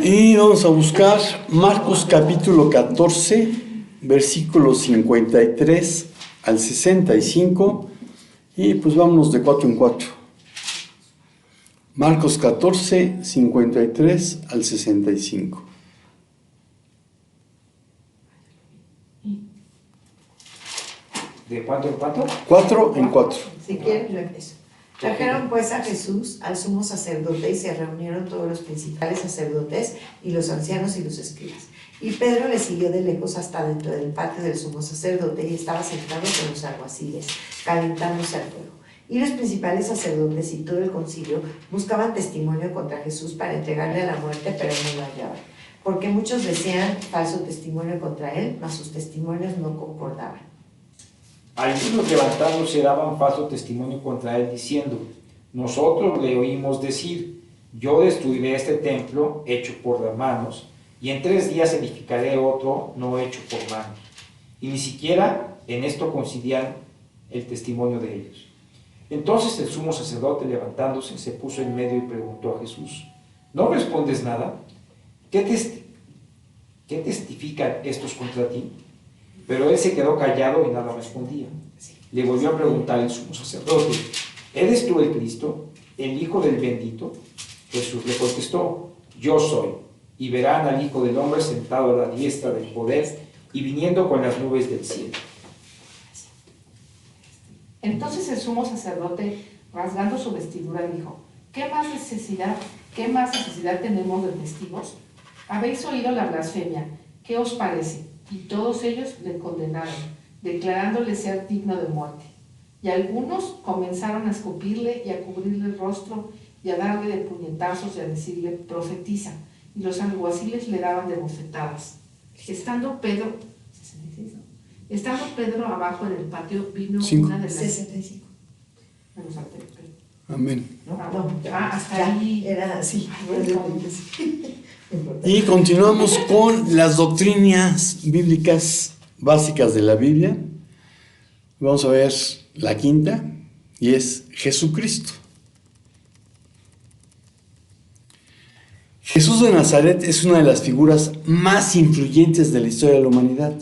Y vamos a buscar Marcos capítulo 14, versículos 53 al 65. Y pues vámonos de 4 en 4. Marcos 14, 53 al 65. ¿De cuánto en cuánto? 4 en 4. Si quieren, yo empiezo. Trajeron pues a Jesús al sumo sacerdote y se reunieron todos los principales sacerdotes y los ancianos y los escribas. Y Pedro le siguió de lejos hasta dentro del patio del sumo sacerdote y estaba sentado con los alguaciles, calentándose al fuego. Y los principales sacerdotes y todo el concilio buscaban testimonio contra Jesús para entregarle a la muerte, pero no lo hallaban. Porque muchos decían falso testimonio contra él, mas sus testimonios no concordaban. Algunos levantándose daban falso testimonio contra él, diciendo: nosotros le oímos decir, yo destruiré este templo hecho por las manos, y en 3 días edificaré otro no hecho por manos. Y ni siquiera en esto coincidían el testimonio de ellos. Entonces el sumo sacerdote, levantándose, se puso en medio y preguntó a Jesús: ¿no respondes nada? ¿Qué testifican estos contra ti? Pero él se quedó callado y nada respondía. Le volvió a preguntar el sumo sacerdote: ¿eres tú el Cristo, el Hijo del Bendito? Jesús le contestó: yo soy. Y verán al Hijo del Hombre sentado a la diestra del poder y viniendo con las nubes del cielo. Entonces el sumo sacerdote, rasgando su vestidura, dijo: ¿Qué más necesidad tenemos de testigos? Habéis oído la blasfemia. ¿Qué os parece? Y todos ellos le condenaron, declarándole ser digno de muerte. Y algunos comenzaron a escupirle y a cubrirle el rostro y a darle de puñetazos y a decirle: profetiza. Y los alguaciles le daban de bofetadas. Estando Pedro abajo en el patio, vino 5. una de las... 65. Me lo salté, pero... Amén. Hasta ya, ahí... era así. Y continuamos con las doctrinas bíblicas básicas de la Biblia. Vamos a ver la quinta, y es Jesucristo. Jesús de Nazaret es una de las figuras más influyentes de la historia de la humanidad.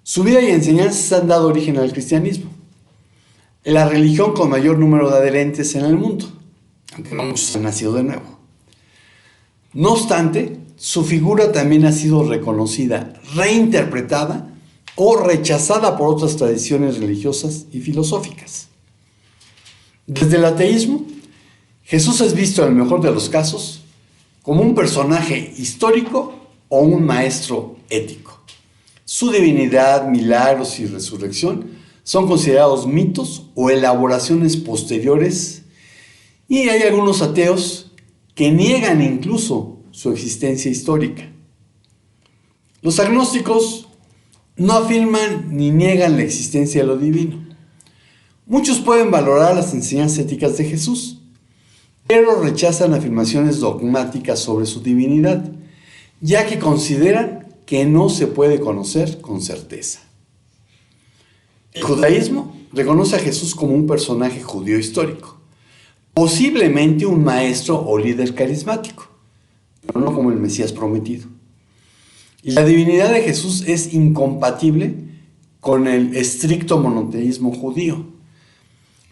Su vida y enseñanzas han dado origen al cristianismo, la religión con mayor número de adherentes en el mundo, aunque no muchos han nacido de nuevo. No obstante, su figura también ha sido reconocida, reinterpretada o rechazada por otras tradiciones religiosas y filosóficas. Desde el ateísmo, Jesús es visto en el mejor de los casos como un personaje histórico o un maestro ético. Su divinidad, milagros y resurrección son considerados mitos o elaboraciones posteriores, y hay algunos ateos que niegan incluso su existencia histórica. Los agnósticos no afirman ni niegan la existencia de lo divino. Muchos pueden valorar las enseñanzas éticas de Jesús, pero rechazan afirmaciones dogmáticas sobre su divinidad, ya que consideran que no se puede conocer con certeza. El judaísmo reconoce a Jesús como un personaje judío histórico, posiblemente un maestro o líder carismático, pero no como el Mesías prometido. Y la divinidad de Jesús es incompatible con el estricto monoteísmo judío.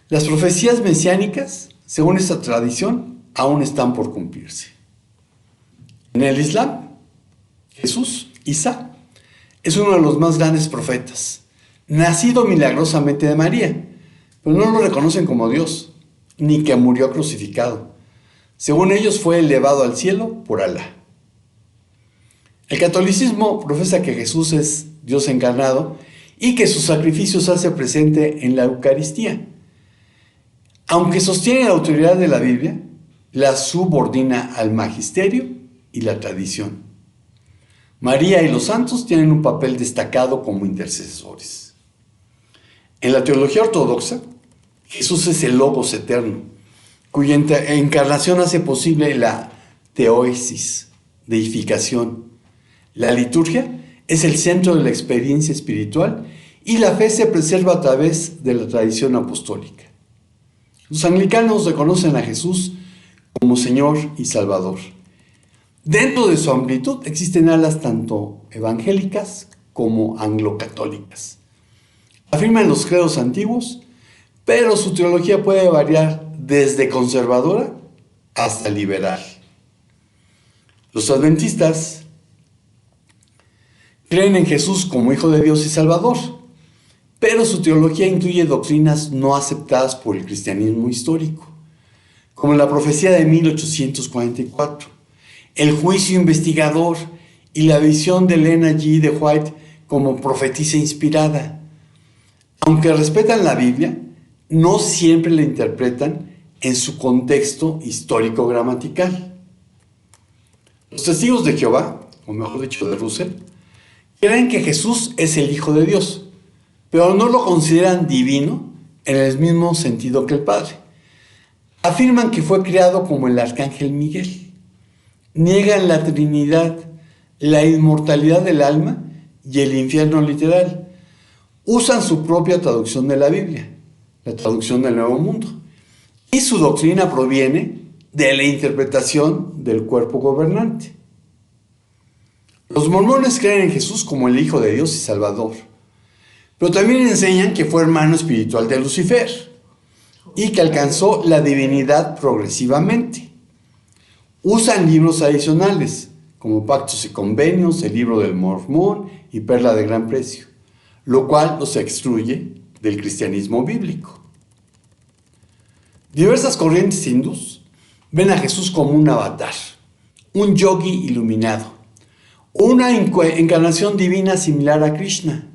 Las profecías mesiánicas, según esta tradición, aún están por cumplirse. En el Islam, Jesús, Isa, es uno de los más grandes profetas, nacido milagrosamente de María, pero no lo reconocen como Dios, ni que murió crucificado. Según ellos, fue elevado al cielo por Alá. El catolicismo profesa que Jesús es Dios encarnado y que su sacrificio se hace presente en la Eucaristía. Aunque sostiene la autoridad de la Biblia, la subordina al magisterio y la tradición. María y los santos tienen un papel destacado como intercesores. En la teología ortodoxa, Jesús es el Logos eterno, cuya encarnación hace posible la teoesis, deificación. La liturgia es el centro de la experiencia espiritual y la fe se preserva a través de la tradición apostólica. Los anglicanos reconocen a Jesús como Señor y Salvador. Dentro de su amplitud existen alas tanto evangélicas como anglocatólicas. Afirman los credos antiguos, pero su teología puede variar desde conservadora hasta liberal. Los adventistas creen en Jesús como Hijo de Dios y Salvador, pero su teología incluye doctrinas no aceptadas por el cristianismo histórico, como la profecía de 1844, el juicio investigador y la visión de Ellen G. de White como profetisa inspirada. Aunque respetan la Biblia, no siempre la interpretan en su contexto histórico-gramatical. Los testigos de Jehová, o mejor dicho de Russell, creen que Jesús es el Hijo de Dios, pero no lo consideran divino en el mismo sentido que el Padre. Afirman que fue creado como el arcángel Miguel. Niegan la Trinidad, la inmortalidad del alma y el infierno literal. Usan su propia traducción de la Biblia, la traducción del Nuevo Mundo. Y su doctrina proviene de la interpretación del cuerpo gobernante. Los mormones creen en Jesús como el Hijo de Dios y Salvador, pero también enseñan que fue hermano espiritual de Lucifer y que alcanzó la divinidad progresivamente. Usan libros adicionales, como Pactos y Convenios, el Libro del Mormón y Perla de Gran Precio, lo cual los excluye del cristianismo bíblico. Diversas corrientes hindús ven a Jesús como un avatar, un yogi iluminado, una encarnación divina similar a Krishna.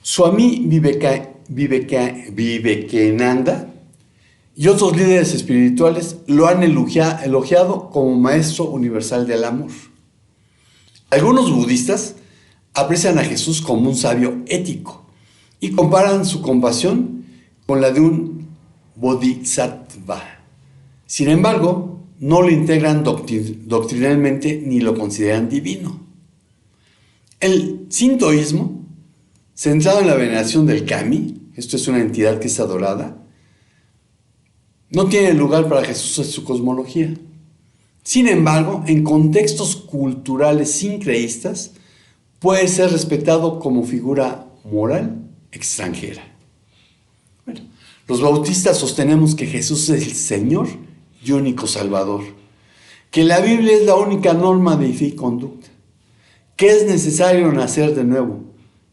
Swami Vivekananda y otros líderes espirituales lo han elogiado como maestro universal del amor. Algunos budistas aprecian a Jesús como un sabio ético y comparan su compasión con la de un bodhisattva. Sin embargo, no lo integran doctrinalmente ni lo consideran divino. El sintoísmo, centrado en la veneración del kami, esto es una entidad que es adorada, no tiene lugar para Jesús en su cosmología. Sin embargo, en contextos culturales sincreístas, puede ser respetado como figura moral extranjera. Bueno, los bautistas sostenemos que Jesús es el Señor y único Salvador, que la Biblia es la única norma de fe y conducta, que es necesario nacer de nuevo,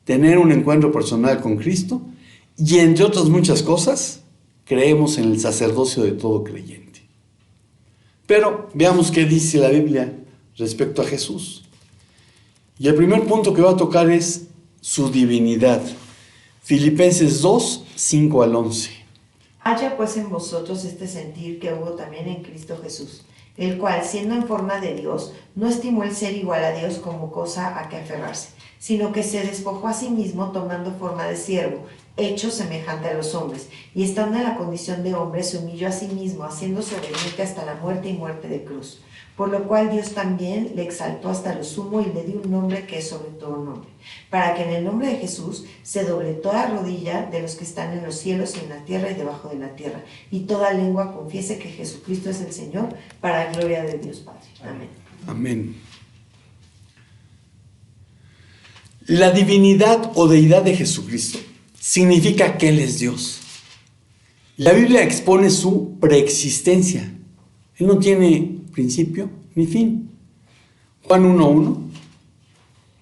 tener un encuentro personal con Cristo y, entre otras muchas cosas, creemos en el sacerdocio de todo creyente. Pero veamos qué dice la Biblia respecto a Jesús. Y el primer punto que va a tocar es su divinidad. Filipenses 2, 5 al 11. Haya pues en vosotros este sentir que hubo también en Cristo Jesús, el cual, siendo en forma de Dios, no estimó el ser igual a Dios como cosa a que aferrarse, sino que se despojó a sí mismo tomando forma de siervo, hecho semejante a los hombres, y estando en la condición de hombre, se humilló a sí mismo, haciéndose obediente hasta la muerte y muerte de cruz. Por lo cual Dios también le exaltó hasta lo sumo y le dio un nombre que es sobre todo nombre, para que en el nombre de Jesús se doble toda rodilla de los que están en los cielos y en la tierra y debajo de la tierra, y toda lengua confiese que Jesucristo es el Señor, para gloria de Dios Padre. Amén. Amén. La divinidad o deidad de Jesucristo significa que Él es Dios. La Biblia expone su preexistencia. Él no tiene principio ni fin. Juan 1:1.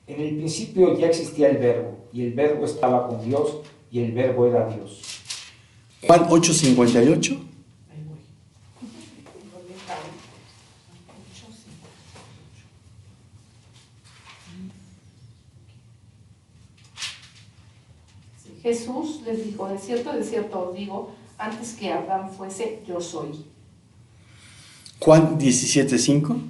En el principio ya existía el Verbo, y el Verbo estaba con Dios, y el Verbo era Dios. Juan 8:58. Jesús les dijo, de cierto os digo, antes que Abraham fuese, yo soy. Juan 17:5.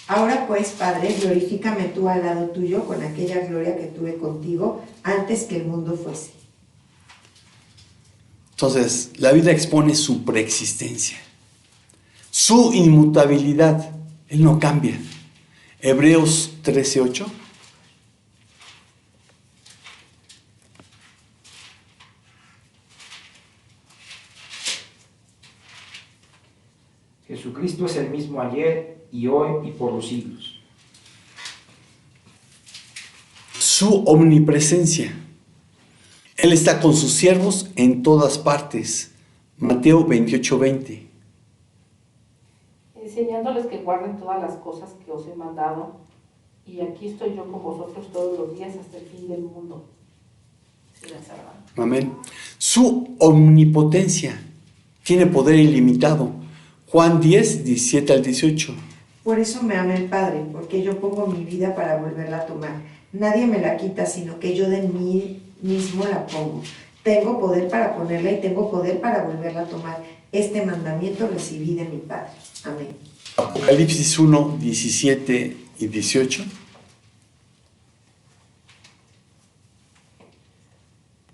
Ahora pues, Padre, glorifícame tú al lado tuyo con aquella gloria que tuve contigo antes que el mundo fuese. Entonces, la Biblia expone su preexistencia, su inmutabilidad. Él no cambia. Hebreos 13:8. Jesús Jesucristo es el mismo ayer y hoy y por los siglos. Su omnipresencia. Él está con sus siervos en todas partes. Mateo 28:20. Enseñándoles que guarden todas las cosas que os he mandado, y aquí estoy yo con vosotros todos los días hasta el fin del mundo. Amén. Su omnipotencia. Tiene poder ilimitado. Juan 10:17-18. Por eso me ama el Padre, porque yo pongo mi vida para volverla a tomar. Nadie me la quita, sino que yo de mí mismo la pongo. Tengo poder para ponerla y tengo poder para volverla a tomar. Este mandamiento recibí de mi Padre. Amén. Apocalipsis 1:17-18.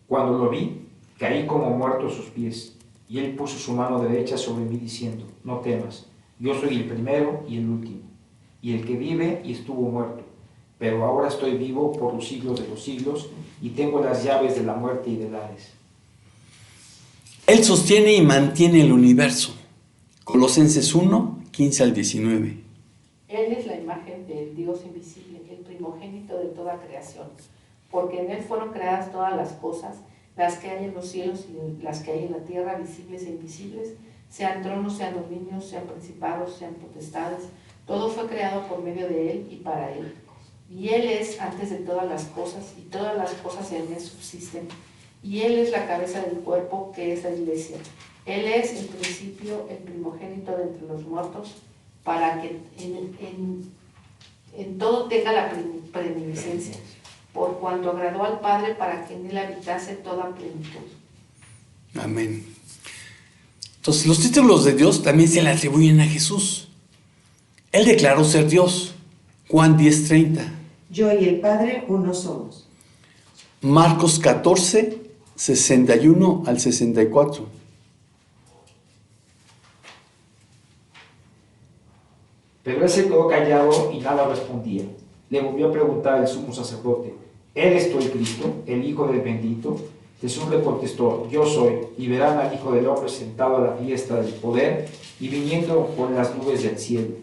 Cuando lo vi, caí como muerto a sus pies, y él puso su mano derecha sobre mí diciendo, no temas, yo soy el primero y el último, y el que vive y estuvo muerto, pero ahora estoy vivo por los siglos de los siglos, y tengo las llaves de la muerte y del Hades. Él sostiene y mantiene el universo. Colosenses 1:15-19. Él es la imagen del Dios invisible, el primogénito de toda creación, porque en él fueron creadas todas las cosas, las que hay en los cielos y las que hay en la tierra, visibles e invisibles, sean tronos, sean dominios, sean principados, sean potestades, todo fue creado por medio de él y para él. Y él es antes de todas las cosas, y todas las cosas en él subsisten. Y él es la cabeza del cuerpo, que es la iglesia. Él es el principio, el primogénito de entre los muertos, para que en todo tenga la preeminencia, por cuanto agradó al Padre para que en él habitase toda plenitud. Amén. Entonces, los títulos de Dios también se le atribuyen a Jesús. Él declaró ser Dios. Juan 10:30. Yo y el Padre uno somos. Marcos 14:61-64. Pero él se quedó callado y nada respondía. Le volvió a preguntar el sumo sacerdote, ¿eres tú el Cristo, el Hijo del bendito? Jesús le contestó, yo soy, y verán al Hijo del Hombre sentado a la diestra del poder y viniendo con las nubes del cielo.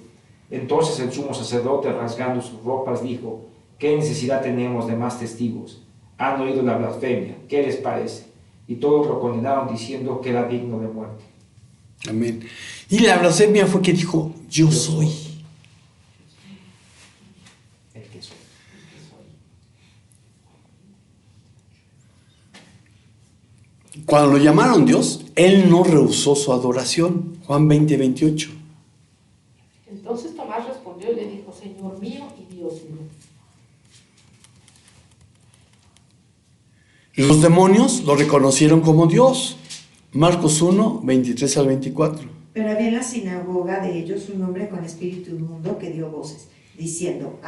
Entonces el sumo sacerdote, rasgando sus ropas, dijo, ¿qué necesidad tenemos de más testigos? Han oído la blasfemia, ¿qué les parece? Y todos lo condenaron diciendo que era digno de muerte. Amén. Y la blasfemia fue que dijo, yo soy. El que soy. Cuando lo llamaron Dios, él no rehusó su adoración. Juan 20:28. Entonces Tomás respondió y le dijo, Señor mío y Dios mío. Los demonios lo reconocieron como Dios. Marcos 1:23-24. Pero había en la sinagoga de ellos un hombre con espíritu inmundo que dio voces, diciendo,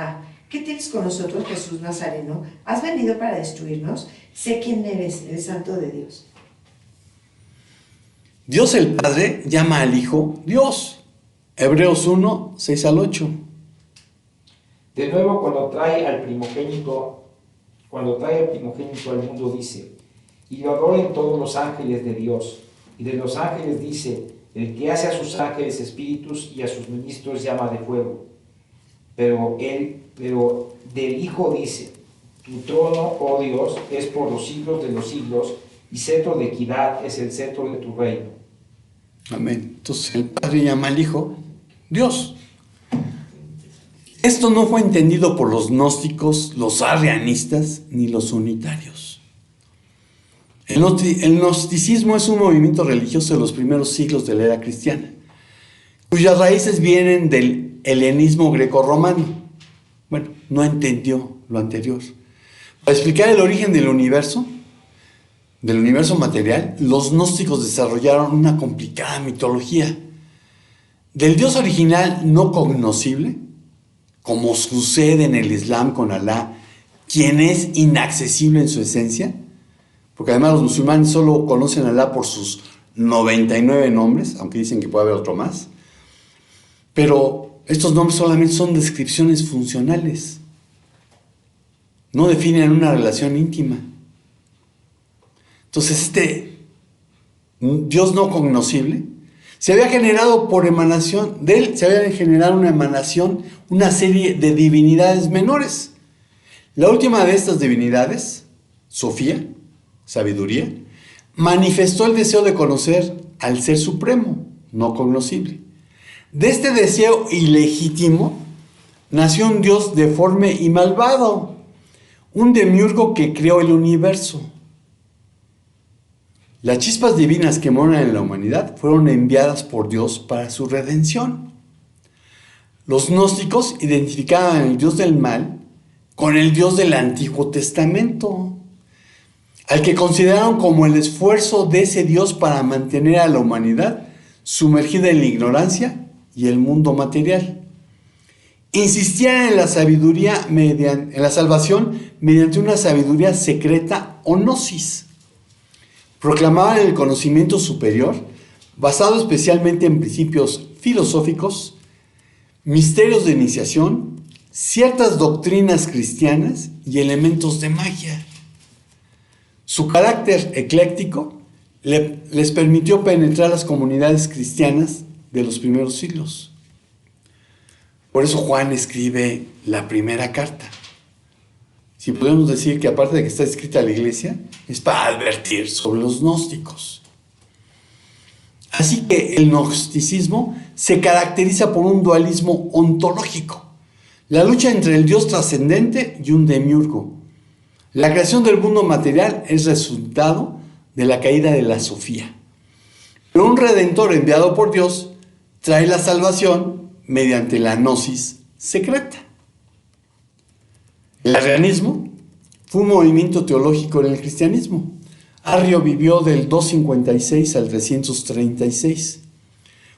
¿qué tienes con nosotros, Jesús Nazareno? ¿Has venido para destruirnos? Sé quién eres, el Santo de Dios. Dios el Padre llama al Hijo Dios. Hebreos 1:6-8. De nuevo, cuando trae al primogénito al mundo, dice, y lo adoren todos los ángeles de Dios. Y de los ángeles dice, el que hace a sus ángeles espíritus y a sus ministros llama de fuego. Pero del Hijo dice, tu trono, oh Dios, es por los siglos de los siglos, y cetro de equidad es el cetro de tu reino. Amén. Entonces el Padre llama al Hijo Dios. Esto no fue entendido por los gnósticos, los arrianistas, ni los unitarios. El gnosticismo es un movimiento religioso de los primeros siglos de la era cristiana, cuyas raíces vienen del helenismo grecorromano. Bueno, no entendió lo anterior. Para explicar el origen del universo material, los gnósticos desarrollaron una complicada mitología. Del Dios original no cognoscible, como sucede en el Islam con Alá, quien es inaccesible en su esencia, porque además los musulmanes solo conocen a Alá por sus 99 nombres, aunque dicen que puede haber otro más, pero estos nombres solamente son descripciones funcionales, no definen una relación íntima. Entonces Dios no cognoscible Se había generado por emanación, de él se había generado una emanación, una serie de divinidades menores. La última de estas divinidades, Sofía, sabiduría, manifestó el deseo de conocer al Ser Supremo, no cognoscible. De este deseo ilegítimo nació un Dios deforme y malvado, un demiurgo que creó el universo. Las chispas divinas que moran en la humanidad fueron enviadas por Dios para su redención. Los gnósticos identificaban el Dios del mal con el Dios del Antiguo Testamento, al que consideraron como el esfuerzo de ese Dios para mantener a la humanidad sumergida en la ignorancia y el mundo material. Insistían en la sabiduría en la salvación mediante una sabiduría secreta o gnosis. Proclamaban el conocimiento superior basado especialmente en principios filosóficos, misterios de iniciación, ciertas doctrinas cristianas y elementos de magia. Su carácter ecléctico les permitió penetrar las comunidades cristianas de los primeros siglos. Por eso Juan escribe la primera carta. Si podemos decir que aparte de que está escrita a la iglesia, es para advertir sobre los gnósticos. Así que el gnosticismo se caracteriza por un dualismo ontológico, la lucha entre el Dios trascendente y un demiurgo. La creación del mundo material es resultado de la caída de la Sofía. Pero un redentor enviado por Dios trae la salvación mediante la gnosis secreta. El arrianismo fue un movimiento teológico en el cristianismo. Arrio vivió del 256 al 336.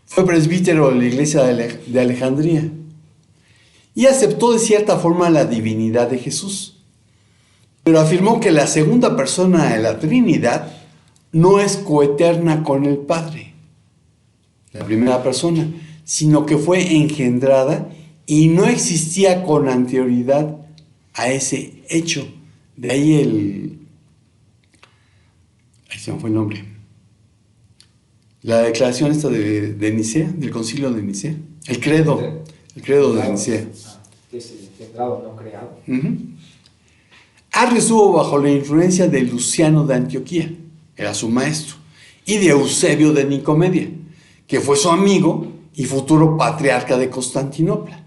Fue presbítero de la iglesia de Alejandría y aceptó de cierta forma la divinidad de Jesús, pero afirmó que la segunda persona de la Trinidad no es coeterna con el Padre, la primera persona, sino que fue engendrada y no existía con anterioridad a ese hecho. De ahí ahí se me fue el nombre. La declaración esta de Nicea, del concilio de Nicea. El credo de Nicea. Que es el engendrado, no creado. Arrio estuvo bajo la influencia de Luciano de Antioquía, era su maestro, y de Eusebio de Nicomedia, que fue su amigo y futuro patriarca de Constantinopla.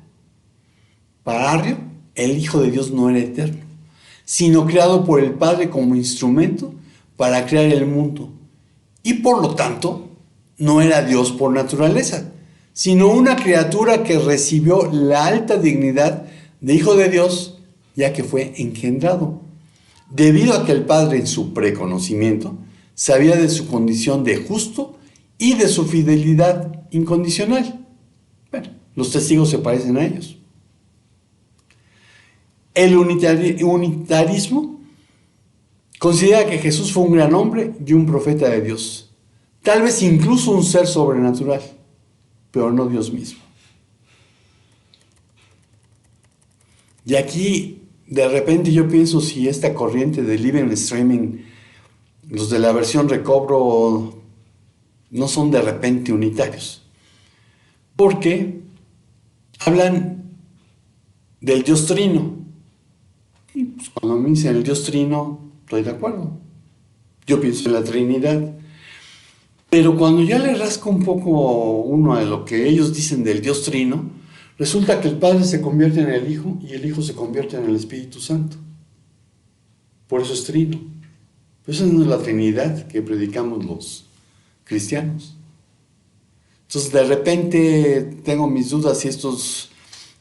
Para Arrio, el Hijo de Dios no era eterno, sino creado por el Padre como instrumento para crear el mundo, y por lo tanto no era Dios por naturaleza, sino una criatura que recibió la alta dignidad de Hijo de Dios, ya que fue engendrado, debido a que el Padre en su preconocimiento sabía de su condición de justo y de su fidelidad incondicional. Bueno, los testigos se parecen a ellos. El unitarismo considera que Jesús fue un gran hombre y un profeta de Dios, tal vez incluso un ser sobrenatural, pero no Dios mismo. Y aquí, de repente, yo pienso si esta corriente de Living Streaming, los de la versión recobro, no son de repente unitarios, porque hablan del Dios Trino. Y pues cuando me dicen el Dios Trino, estoy de acuerdo. Yo pienso en la Trinidad. Pero cuando ya le rasco un poco uno a lo que ellos dicen del Dios Trino, resulta que el Padre se convierte en el Hijo y el Hijo se convierte en el Espíritu Santo. Por eso es Trino. Pero esa no es la Trinidad que predicamos los cristianos. Entonces, de repente tengo mis dudas si estos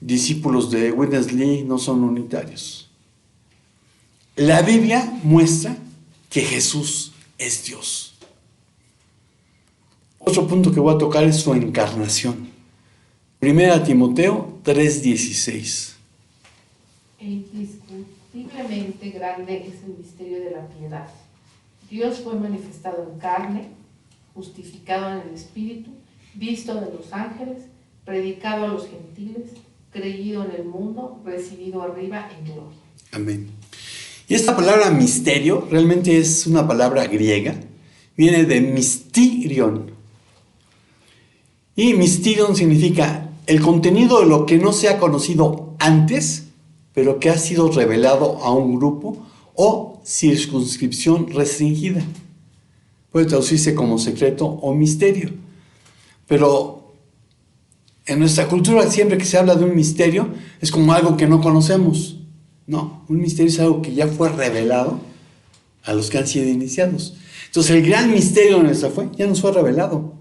discípulos de Witness Lee no son unitarios. La Biblia muestra que Jesús es Dios. Otro punto que voy a tocar es su encarnación. 1 Timoteo 3:16. Indiscutiblemente grande es el misterio de la piedad. Dios fue manifestado en carne, justificado en el Espíritu, visto de los ángeles, predicado a los gentiles, creído en el mundo, recibido arriba en gloria. Amén. Y esta palabra misterio realmente es una palabra griega, viene de mysterion. Y mysterion significa el contenido de lo que no se ha conocido antes, pero que ha sido revelado a un grupo, o circunscripción restringida. Puede traducirse como secreto o misterio. Pero en nuestra cultura, siempre que se habla de un misterio, es como algo que no conocemos. No, un misterio es algo que ya fue revelado a los que han sido iniciados. Entonces, el gran misterio de nuestra fe ya nos fue revelado.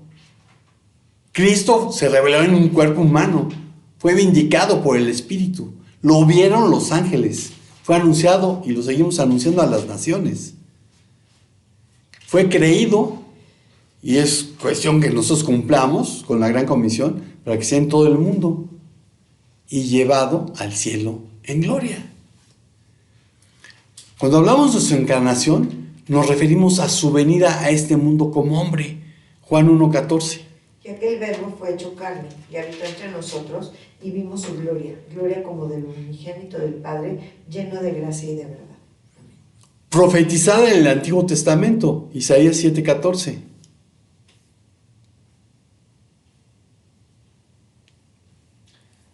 Cristo se reveló en un cuerpo humano, fue vindicado por el Espíritu, lo vieron los ángeles, fue anunciado y lo seguimos anunciando a las naciones. Fue creído, y es cuestión que nosotros cumplamos con la gran comisión para que sea en todo el mundo, y llevado al cielo en gloria. Cuando hablamos de su encarnación, nos referimos a su venida a este mundo como hombre. Juan 1:14. Y aquel verbo fue hecho carne, y habitó entre nosotros, y vimos su gloria, gloria como del unigénito del Padre, lleno de gracia y de verdad. Profetizada en el Antiguo Testamento, Isaías 7:14.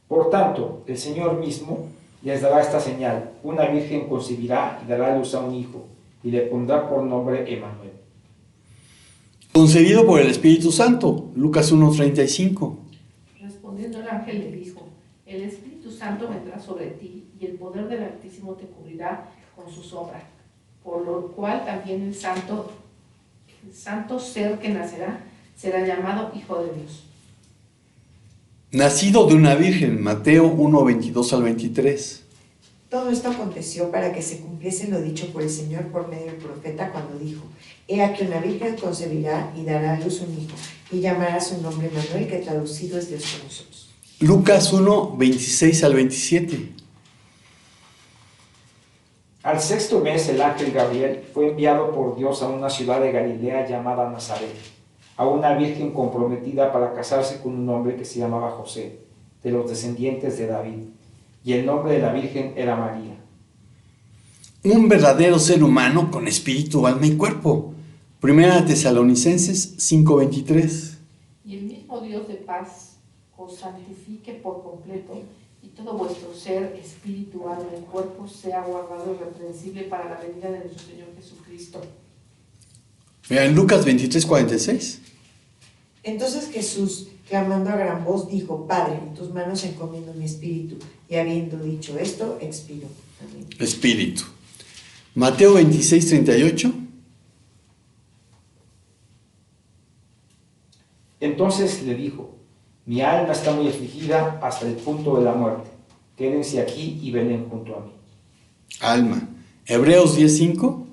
Por tanto, el Señor mismo les dará esta señal: una virgen concebirá y dará a luz a un hijo, y le pondrá por nombre Emmanuel. Concebido por el Espíritu Santo, Lucas 1:35. Respondiendo el ángel le dijo: el Espíritu Santo vendrá sobre ti, y el poder del Altísimo te cubrirá con su sombra, por lo cual también el santo ser que nacerá será llamado Hijo de Dios. Nacido de una virgen, Mateo 1:22-23. Todo esto aconteció para que se cumpliese lo dicho por el Señor por medio del profeta cuando dijo: He aquí una virgen concebirá y dará a luz un hijo, y llamará su nombre Emmanuel, que traducido es Dios con nosotros. Lucas 1:26-27. Al sexto mes el ángel Gabriel fue enviado por Dios a una ciudad de Galilea llamada Nazaret, a una virgen comprometida para casarse con un hombre que se llamaba José, de los descendientes de David, y el nombre de la virgen era María. Un verdadero ser humano con espíritu, alma y cuerpo. Primera Tesalonicenses 5:23. Y el mismo Dios de paz os santifique por completo, y todo vuestro ser, espíritu, alma y cuerpo sea guardado irreprensible para la venida de nuestro Señor Jesucristo. Mira, en Lucas 23:46. Entonces Jesús, clamando a gran voz, dijo: Padre, en tus manos encomiendo mi espíritu. Y habiendo dicho esto, expiró. Amén. Espíritu. Mateo 26:38. Entonces le dijo: mi alma está muy afligida hasta el punto de la muerte. Quédense aquí y velen junto a mí. Alma. Hebreos 10:5.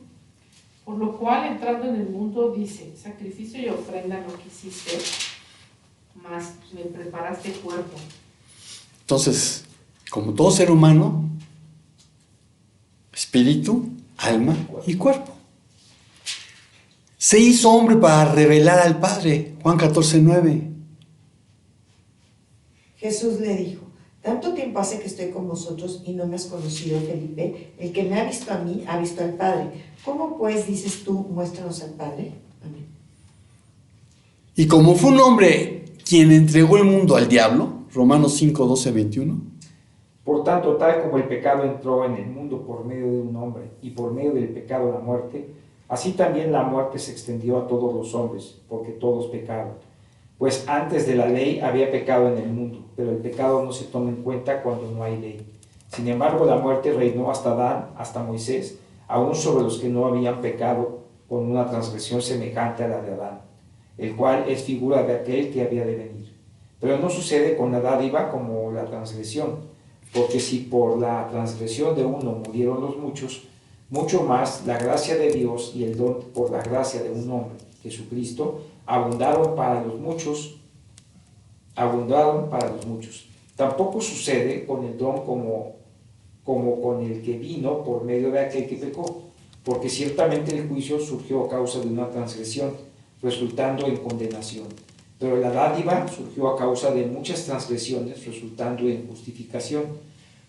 Por lo cual, entrando en el mundo, dice: sacrificio y ofrenda no quisiste, mas me preparaste cuerpo. Entonces, como todo ser humano, espíritu, alma y cuerpo. Se hizo hombre para revelar al Padre. Juan 14:9. Jesús le dijo: Tanto tiempo hace que estoy con vosotros y no me has conocido, Felipe. El que me ha visto a mí, ha visto al Padre. ¿Cómo pues dices tú, muéstranos al Padre? Amén. Y como fue un hombre quien entregó el mundo al diablo, Romanos 5:12-21. Por tanto, tal como el pecado entró en el mundo por medio de un hombre, y por medio del pecado la muerte, así también la muerte se extendió a todos los hombres, porque todos pecaron. Pues antes de la ley había pecado en el mundo, pero el pecado no se toma en cuenta cuando no hay ley. Sin embargo, la muerte reinó hasta Adán, hasta Moisés, aún sobre los que no habían pecado, con una transgresión semejante a la de Adán, el cual es figura de aquel que había de venir. Pero no sucede con la dádiva como la transgresión, porque si por la transgresión de uno murieron los muchos, mucho más la gracia de Dios y el don por la gracia de un hombre, Jesucristo, abundaron para los muchos. Tampoco sucede con el don como con el que vino por medio de aquel que pecó, porque ciertamente el juicio surgió a causa de una transgresión, resultando en condenación. Pero la dádiva surgió a causa de muchas transgresiones, resultando en justificación.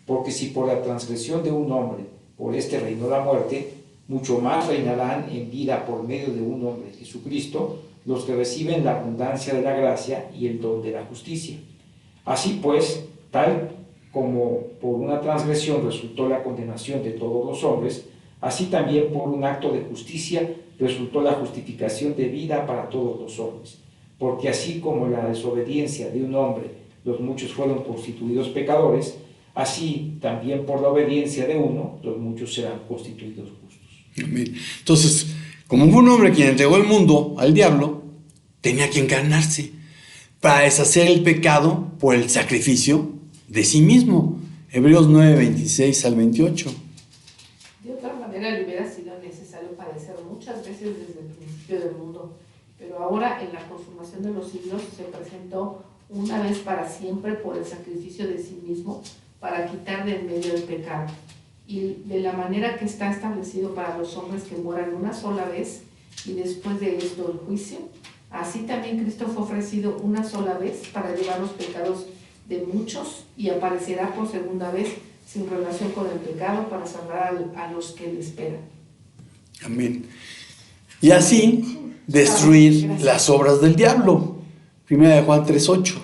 Porque si por la transgresión de un hombre, por este reinó la muerte, mucho más reinarán en vida por medio de un hombre, Jesucristo, los que reciben la abundancia de la gracia y el don de la justicia. Así pues, tal como por una transgresión resultó la condenación de todos los hombres, así también por un acto de justicia resultó la justificación de vida para todos los hombres. Porque así como la desobediencia de un hombre los muchos fueron constituidos pecadores, así también por la obediencia de uno los muchos serán constituidos justos. Amén. Entonces, como fue un hombre quien entregó el mundo al diablo, tenía que encarnarse para deshacer el pecado por el sacrificio de sí mismo. Hebreos 9, 26 al 28. De otra manera le hubiera sido necesario padecer muchas veces desde el principio del mundo, pero ahora en la consumación de los siglos se presentó una vez para siempre por el sacrificio de sí mismo para quitar de en medio el pecado. Y de la manera que está establecido para los hombres que mueran una sola vez y después de esto el juicio, así también Cristo fue ofrecido una sola vez para llevar los pecados de muchos y aparecerá por segunda vez sin relación con el pecado para salvar a los que le esperan. Amén. Y así destruir las obras del diablo. Primera de Juan 3:8.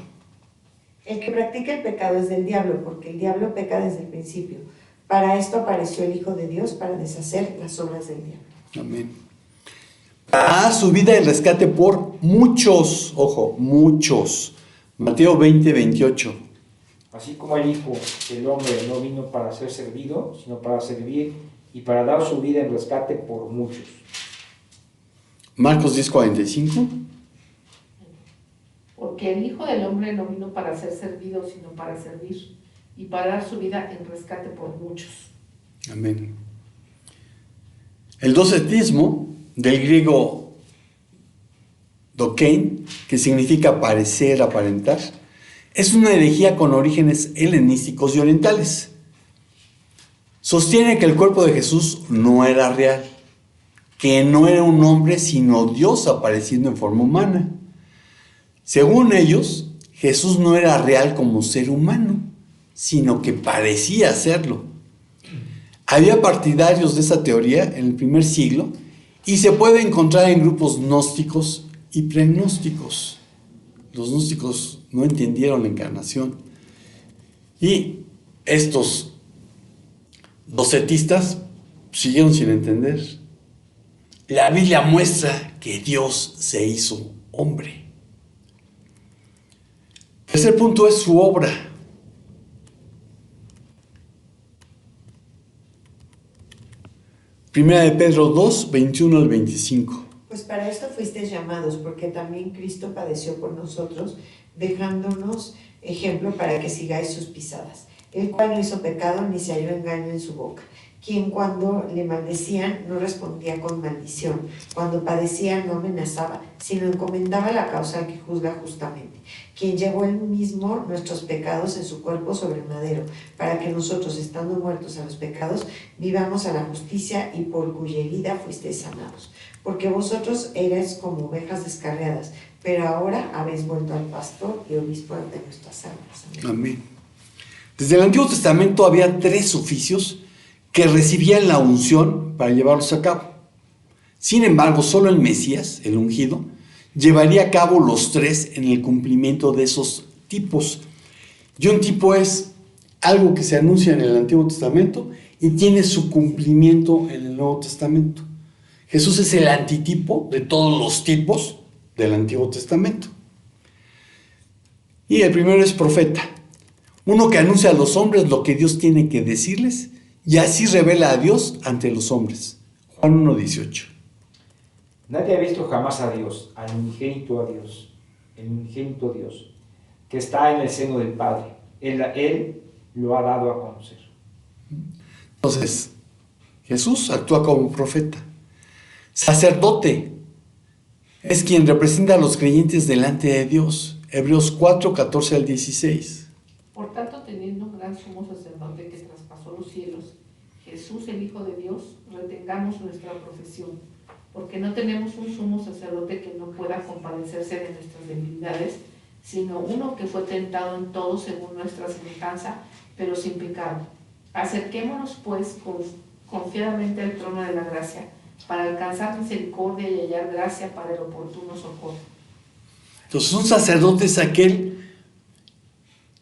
El que practica el pecado es del diablo, porque el diablo peca desde el principio. Para esto apareció el Hijo de Dios, para deshacer las obras del diablo. Amén. Para su vida el rescate por muchos, ojo, muchos. Mateo 20, 28. Así como el Hijo del Hombre no vino para ser servido, sino para servir y para dar su vida en rescate por muchos. Marcos 10, 45. Porque el Hijo del Hombre no vino para ser servido, sino para servir y para dar su vida en rescate por muchos. Amén. El docetismo, del griego dokein, que significa parecer, aparentar, es una herejía con orígenes helenísticos y orientales. Sostiene que el cuerpo de Jesús no era real, que no era un hombre sino Dios apareciendo en forma humana. Según ellos, Jesús no era real como ser humano, sino que parecía serlo. Había partidarios de esa teoría en el primer siglo y se puede encontrar en grupos gnósticos y pregnósticos. Los gnósticos no entendieron la encarnación y estos docetistas siguieron sin entender. La Biblia muestra que Dios se hizo hombre. El tercer punto es su obra. Primera de Pedro 2, 21 al 25. Pues para esto fuisteis llamados, porque también Cristo padeció por nosotros, dejándonos ejemplo para que sigáis sus pisadas, el cual no hizo pecado ni se halló engaño en su boca, quien cuando le maldecían no respondía con maldición, cuando padecía no amenazaba, sino encomendaba la causa al que juzga justamente, quien llevó él mismo nuestros pecados en su cuerpo sobre el madero, para que nosotros, estando muertos a los pecados, vivamos a la justicia, y por cuya herida fuisteis sanados. Porque vosotros erais como ovejas descarriadas, pero ahora habéis vuelto al pastor y obispo de nuestras almas. Amén. Amén. Desde el Antiguo Testamento había 3 oficios que recibían la unción para llevarlos a cabo. Sin embargo, solo el Mesías, el ungido, llevaría a cabo los 3 en el cumplimiento de esos tipos. Y un tipo es algo que se anuncia en el Antiguo Testamento y tiene su cumplimiento en el Nuevo Testamento. Jesús es el antitipo de todos los tipos del Antiguo Testamento. Y el primero es profeta, uno que anuncia a los hombres lo que Dios tiene que decirles y así revela a Dios ante los hombres. Juan 1:18. Nadie ha visto jamás a Dios, al unigénito a Dios, el unigénito Dios, que está en el seno del Padre. Él lo ha dado a conocer. Entonces, Jesús actúa como profeta. Sacerdote es quien representa a los creyentes delante de Dios. Hebreos 4, 14 al 16. Por tanto, teniendo un gran sumo sacerdote que traspasó los cielos, Jesús, el Hijo de Dios, retengamos nuestra profesión, porque no tenemos un sumo sacerdote que no pueda compadecerse de nuestras debilidades, sino uno que fue tentado en todo según nuestra semejanza, pero sin pecado. Acerquémonos, pues, confiadamente al trono de la gracia, para alcanzar misericordia y hallar gracia para el oportuno socorro. Entonces, un sacerdote es aquel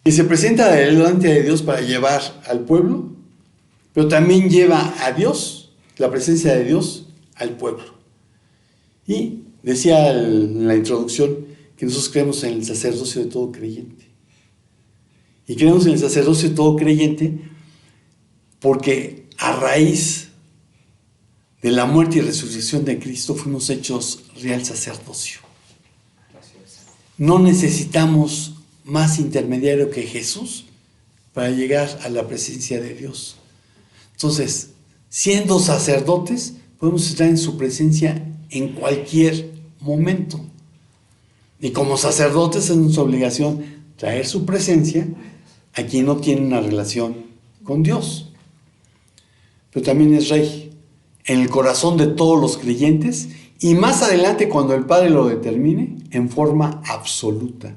que se presenta delante de Dios para llevar al pueblo, pero también lleva a Dios, la presencia de Dios, al pueblo. Y decía en la introducción que nosotros creemos en el sacerdocio de todo creyente. Y creemos en el sacerdocio de todo creyente porque a raíz de la muerte y resurrección de Cristo fuimos hechos real sacerdocio. No necesitamos más intermediario que Jesús para llegar a la presencia de Dios. Entonces, siendo sacerdotes, podemos estar en su presencia en cualquier momento. Y como sacerdotes es nuestra obligación traer su presencia a quien no tiene una relación con Dios. Pero también es Rey en el corazón de todos los creyentes y más adelante cuando el Padre lo determine en forma absoluta.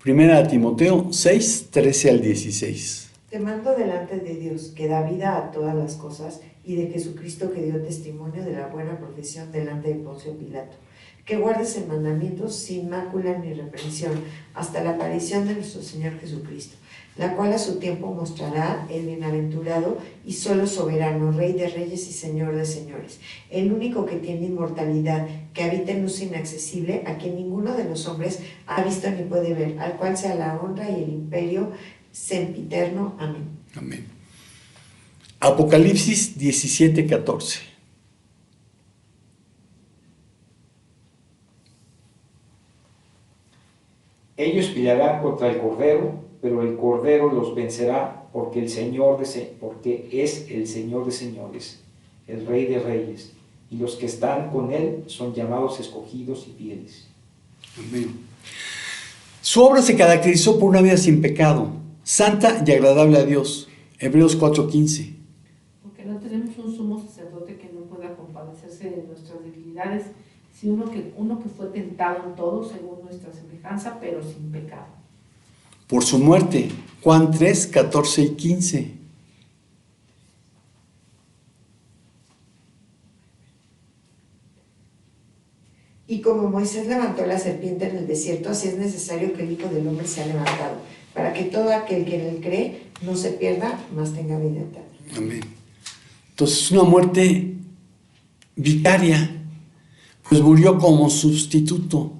Primera de Timoteo 6, 13 al 16. Te mando delante de Dios, que da vida a todas las cosas, y de Jesucristo, que dio testimonio de la buena profesión delante de Poncio Pilato, que guardes el mandamiento sin mácula ni reprensión, hasta la aparición de nuestro Señor Jesucristo, la cual a su tiempo mostrará el bienaventurado y solo soberano, Rey de reyes y Señor de señores, el único que tiene inmortalidad, que habita en luz inaccesible, a quien ninguno de los hombres ha visto ni puede ver, al cual sea la honra y el imperio sempiterno. Amén. Amén. Apocalipsis 17, 14. Ellos pelearán contra el Cordero, pero el Cordero los vencerá, porque es el Señor de señores, el Rey de reyes, y los que están con él son llamados escogidos y fieles. Amén. Su obra se caracterizó por una vida sin pecado, santa y agradable a Dios. Hebreos 4:15. Porque no tenemos un sumo sacerdote que no pueda compadecerse de nuestras debilidades, sino uno que fue tentado en todo según nuestra semejanza, pero sin pecado. Por su muerte, Juan 3, 14 y 15. Y como Moisés levantó la serpiente en el desierto, así es necesario que el Hijo del Hombre sea levantado, para que todo aquel que en él cree no se pierda, mas tenga vida eterna. Amén. Entonces, una muerte vicaria, pues murió como sustituto.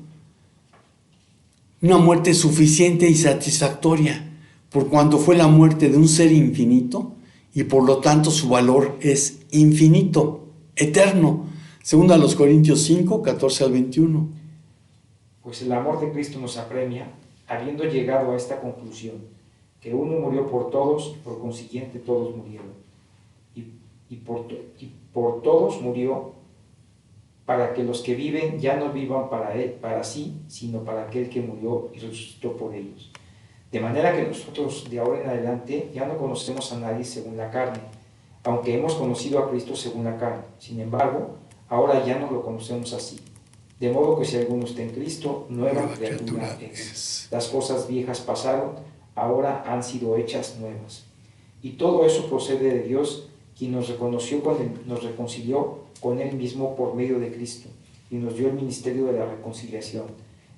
Una muerte suficiente y satisfactoria, por cuanto fue la muerte de un ser infinito y por lo tanto su valor es infinito, eterno. Segunda a los Corintios 5, 14 al 21. Pues el amor de Cristo nos apremia, habiendo llegado a esta conclusión, que uno murió por todos, por consiguiente todos murieron. Y por todos murió, para que los que viven ya no vivan para sí, sino para aquel que murió y resucitó por ellos. De manera que nosotros de ahora en adelante ya no conocemos a nadie según la carne, aunque hemos conocido a Cristo según la carne. Sin embargo, ahora ya no lo conocemos así. De modo que si alguno está en Cristo, nueva criatura es. Las cosas viejas pasaron, ahora han sido hechas nuevas. Y todo eso procede de Dios, quien nos reconcilió con Él mismo por medio de Cristo, y nos dio el ministerio de la reconciliación.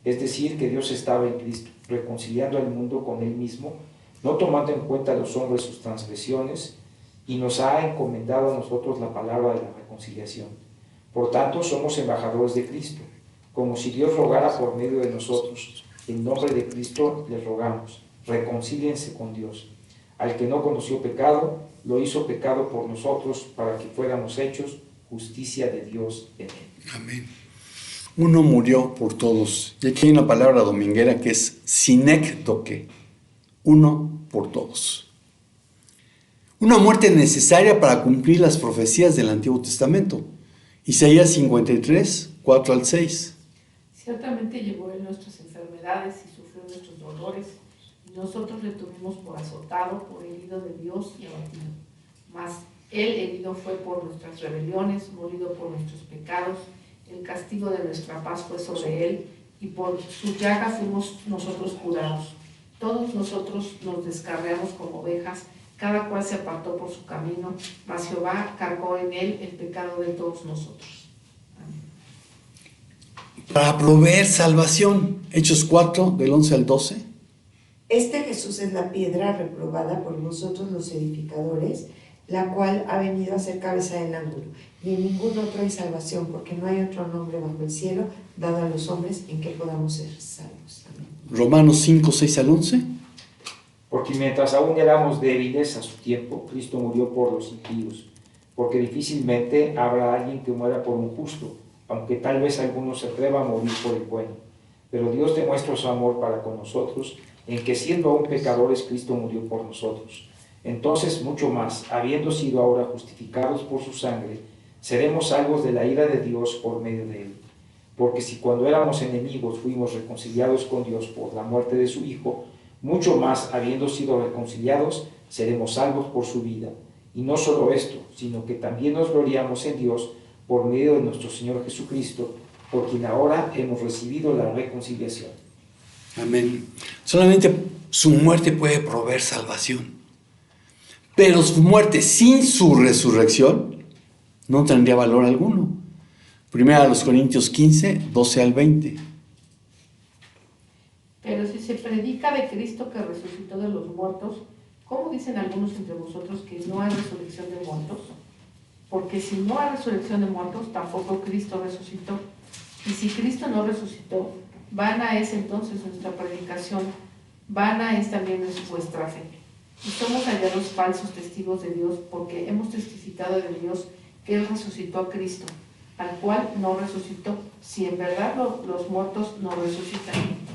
Es decir, que Dios estaba en Cristo, reconciliando al mundo con Él mismo, no tomando en cuenta a los hombres sus transgresiones, y nos ha encomendado a nosotros la palabra de la reconciliación. Por tanto, somos embajadores de Cristo, como si Dios rogara por medio de nosotros. En nombre de Cristo les rogamos, reconcíliense con Dios. Al que no conoció pecado, lo hizo pecado por nosotros, para que fuéramos hechos justicia de Dios en él. Amén. Uno murió por todos. Y aquí hay una palabra dominguera que es sinecdoque. Uno por todos. Una muerte necesaria para cumplir las profecías del Antiguo Testamento. Isaías 53, 4 al 6. Ciertamente llevó él nuestras enfermedades y sufrió nuestros dolores, y nosotros le tuvimos por azotado, por herido de Dios y abatido. Mas él herido fue por nuestras rebeliones, molido por nuestros pecados, el castigo de nuestra paz fue sobre él, y por su llaga fuimos nosotros curados. Todos nosotros nos descarriamos como ovejas, Cada cual se apartó por su camino, mas Jehová cargó en él el pecado de todos nosotros. Amén. Para proveer salvación. Hechos 4, del 11 al 12. Este Jesús es la piedra reprobada por vosotros los edificadores, la cual ha venido a ser cabeza del ángulo. Y en ningún otro hay salvación, porque no hay otro nombre bajo el cielo dado a los hombres en que podamos ser salvos. Amén. Romanos 5, 6 al 11. Porque mientras aún éramos débiles a su tiempo, Cristo murió por los impíos, porque difícilmente habrá alguien que muera por un justo, aunque tal vez alguno se atreva a morir por el bueno. Pero Dios demuestra su amor para con nosotros, en que siendo aún pecadores, Cristo murió por nosotros. Entonces, mucho más, habiendo sido ahora justificados por su sangre, seremos salvos de la ira de Dios por medio de él. Porque si cuando éramos enemigos fuimos reconciliados con Dios por la muerte de su Hijo, mucho más, habiendo sido reconciliados, seremos salvos por su vida. Y no solo esto, sino que también nos gloriamos en Dios por medio de nuestro Señor Jesucristo, por quien ahora hemos recibido la reconciliación. Amén. Solamente su muerte puede proveer salvación. Pero su muerte sin su resurrección no tendría valor alguno. Primera a los Corintios 15, 12 al 20. Pero si se predica de Cristo que resucitó de los muertos, ¿cómo dicen algunos entre vosotros que no hay resurrección de muertos? Porque si no hay resurrección de muertos, tampoco Cristo resucitó. Y si Cristo no resucitó, vana es entonces nuestra predicación, vana es también vuestra fe. Y somos hallados falsos testigos de Dios, porque hemos testificado de Dios que Él resucitó a Cristo, al cual no resucitó, si en verdad los muertos no resucitan.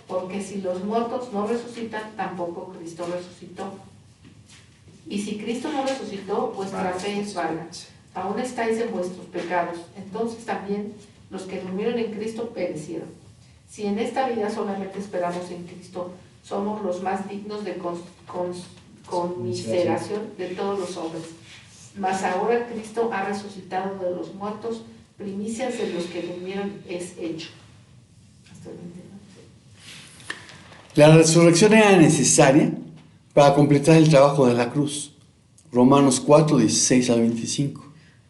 Porque si los muertos no resucitan, tampoco Cristo resucitó. Y si Cristo no resucitó, vuestra fe es vana. Aún estáis en vuestros pecados. Entonces también los que durmieron en Cristo perecieron. Si en esta vida solamente esperamos en Cristo, somos los más dignos de conmiseración de todos los hombres. Mas ahora Cristo ha resucitado de los muertos, primicias de los que durmieron es hecho. Hasta el 29. La resurrección era necesaria para completar el trabajo de la cruz. Romanos 4, 16 al 25.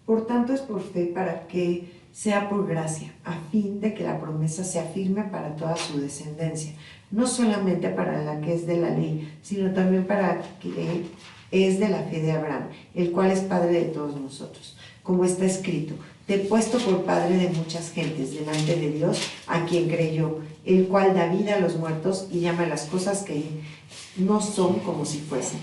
Por tanto es por fe, para que sea por gracia, a fin de que la promesa sea firme para toda su descendencia, no solamente para la que es de la ley, sino también para que es de la fe de Abraham, el cual es padre de todos nosotros. Como está escrito, te he puesto por padre de muchas gentes delante de Dios, a quien creyó, el cual da vida a los muertos y llama a las cosas que no son como si fuesen.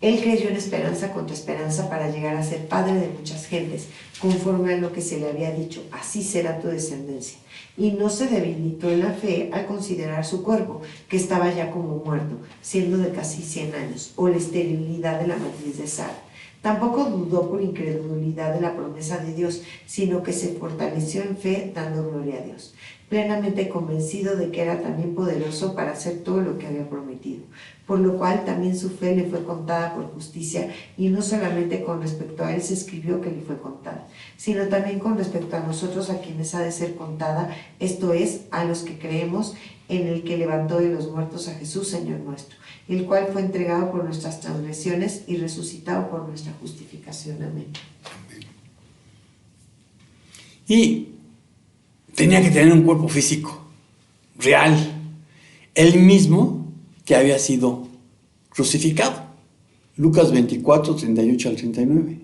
Él creyó en esperanza contra esperanza para llegar a ser padre de muchas gentes, conforme a lo que se le había dicho, así será tu descendencia. Y no se debilitó en la fe al considerar su cuerpo, que estaba ya como muerto, siendo de casi 100 años, o la esterilidad de la matriz de Sara. Tampoco dudó por incredulidad de la promesa de Dios, sino que se fortaleció en fe, dando gloria a Dios, plenamente convencido de que era también poderoso para hacer todo lo que había prometido, por lo cual también su fe le fue contada por justicia, y no solamente con respecto a él se escribió que le fue contada, sino también con respecto a nosotros, a quienes ha de ser contada, esto es, a los que creemos en el que levantó de los muertos a Jesús, Señor nuestro, el cual fue entregado por nuestras transgresiones y resucitado por nuestra justificación. Amén. Y tenía que tener un cuerpo físico, real, él mismo que había sido crucificado. Lucas 24, 38 al 39.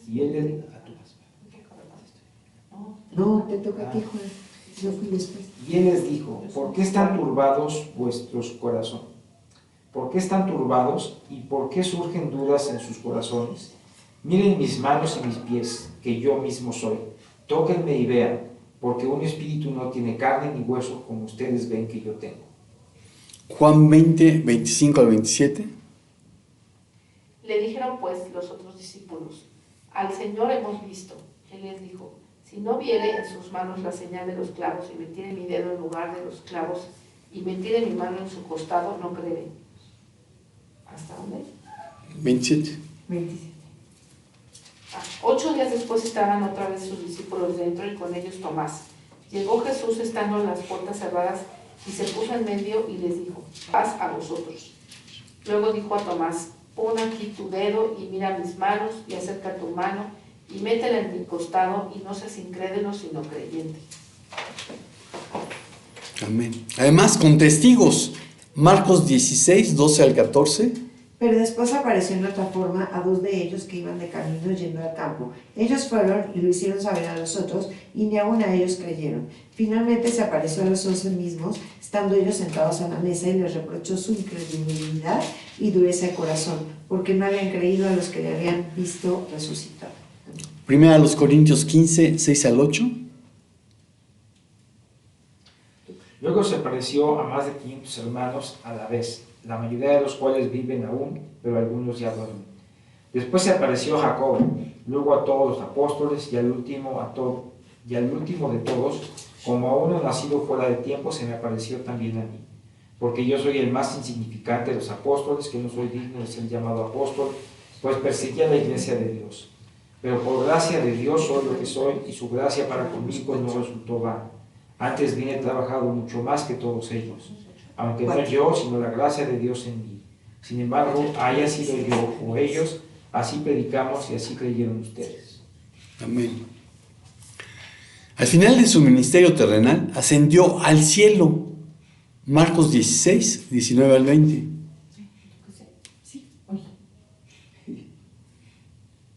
Y él No, te toca a ti, Juan. Yo fui después. Y él les dijo, ¿por qué están turbados vuestros corazones? ¿Por qué están turbados y por qué surgen dudas en sus corazones? Miren mis manos y mis pies, que yo mismo soy. Tóquenme y vean, porque un espíritu no tiene carne ni hueso, como ustedes ven que yo tengo. Juan 20, 25 al 27. Le dijeron pues los otros discípulos, al Señor hemos visto. Él les dijo, si no viere en sus manos la señal de los clavos y metiere mi dedo en lugar de los clavos y metiere mi mano en su costado, no creeré. ¿Hasta dónde? 27. 27. 8 días después estaban otra vez sus discípulos dentro y con ellos Tomás. Llegó Jesús estando las puertas cerradas y se puso en medio y les dijo, paz a vosotros. Luego dijo a Tomás, pon aquí tu dedo y mira mis manos y acerca tu mano y métela en mi costado y no seas incrédulo sino creyente. Amén. Además, con testigos. Marcos 16, 12 al 14. Pero después apareció en otra forma a 2 de ellos que iban de camino yendo al campo. Ellos fueron y lo hicieron saber a los otros, y ni aun a ellos creyeron. Finalmente se apareció a los 11 mismos, estando ellos sentados a la mesa, y les reprochó su incredulidad y dureza de corazón, porque no habían creído a los que le habían visto resucitar. Primera a los Corintios 15, 6 al 8. Luego se apareció a más de 500 hermanos a la vez, la mayoría de los cuales viven aún, pero algunos ya duermen. Después se apareció a Jacobo, luego a todos los apóstoles y al último de todos, como a uno nacido fuera de tiempo, se me apareció también a mí. Porque yo soy el más insignificante de los apóstoles, que no soy digno de ser llamado apóstol, pues perseguí a la iglesia de Dios. Pero por gracia de Dios soy lo que soy, y su gracia para conmigo no resultó vana. Antes bien he trabajado mucho más que todos ellos, aunque no yo, sino la gracia de Dios en mí. Sin embargo, haya sido yo o ellos, así predicamos y así creyeron ustedes. Amén. Al final de su ministerio terrenal, ascendió al cielo. Marcos 16, 19 al 20. Sí, oye.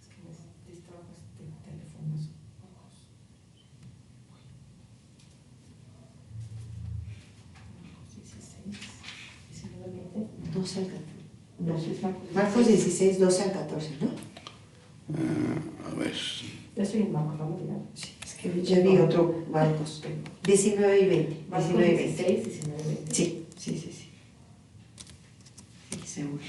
Es que necesitaba teléfonos. 12 al 14. No, Marcos 16, 12 al 14, ¿no? A ver. Ya estoy en Marcos, vamos a mirar. Sí, es que ya vi otro Marcos. 19 y 20. Marcos 19 y 20. 16, 19 y 20. Sí. Sí, seguro.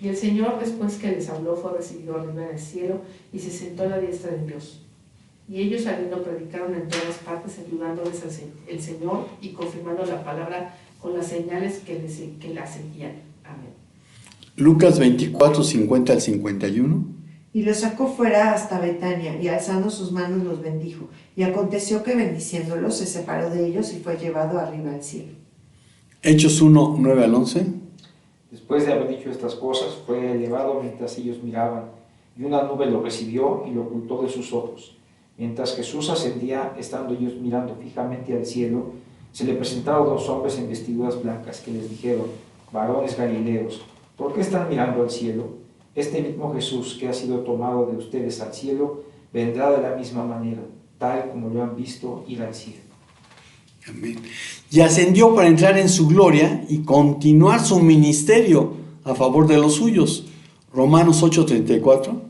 Y el Señor, después que les habló, fue recibido arriba en el cielo y se sentó a la diestra de Dios. Y ellos saliendo predicaron en todas partes, ayudándoles el Señor y confirmando la palabra con las señales que la seguían. Amén. Lucas 24, 50 al 51. Y los sacó fuera hasta Betania, y alzando sus manos los bendijo. Y aconteció que bendiciéndolos se separó de ellos y fue llevado arriba al cielo. Hechos 1, 9 al 11. Después de haber dicho estas cosas, fue elevado mientras ellos miraban, y una nube lo recibió y lo ocultó de sus ojos. Mientras Jesús ascendía, estando ellos mirando fijamente al cielo, se le presentaron 2 hombres en vestiduras blancas, que les dijeron: varones galileos, ¿por qué están mirando al cielo? Este mismo Jesús que ha sido tomado de ustedes al cielo, vendrá de la misma manera, tal como lo han visto ir al cielo. Amén. Y ascendió para entrar en su gloria y continuar su ministerio a favor de los suyos. Romanos 8:34.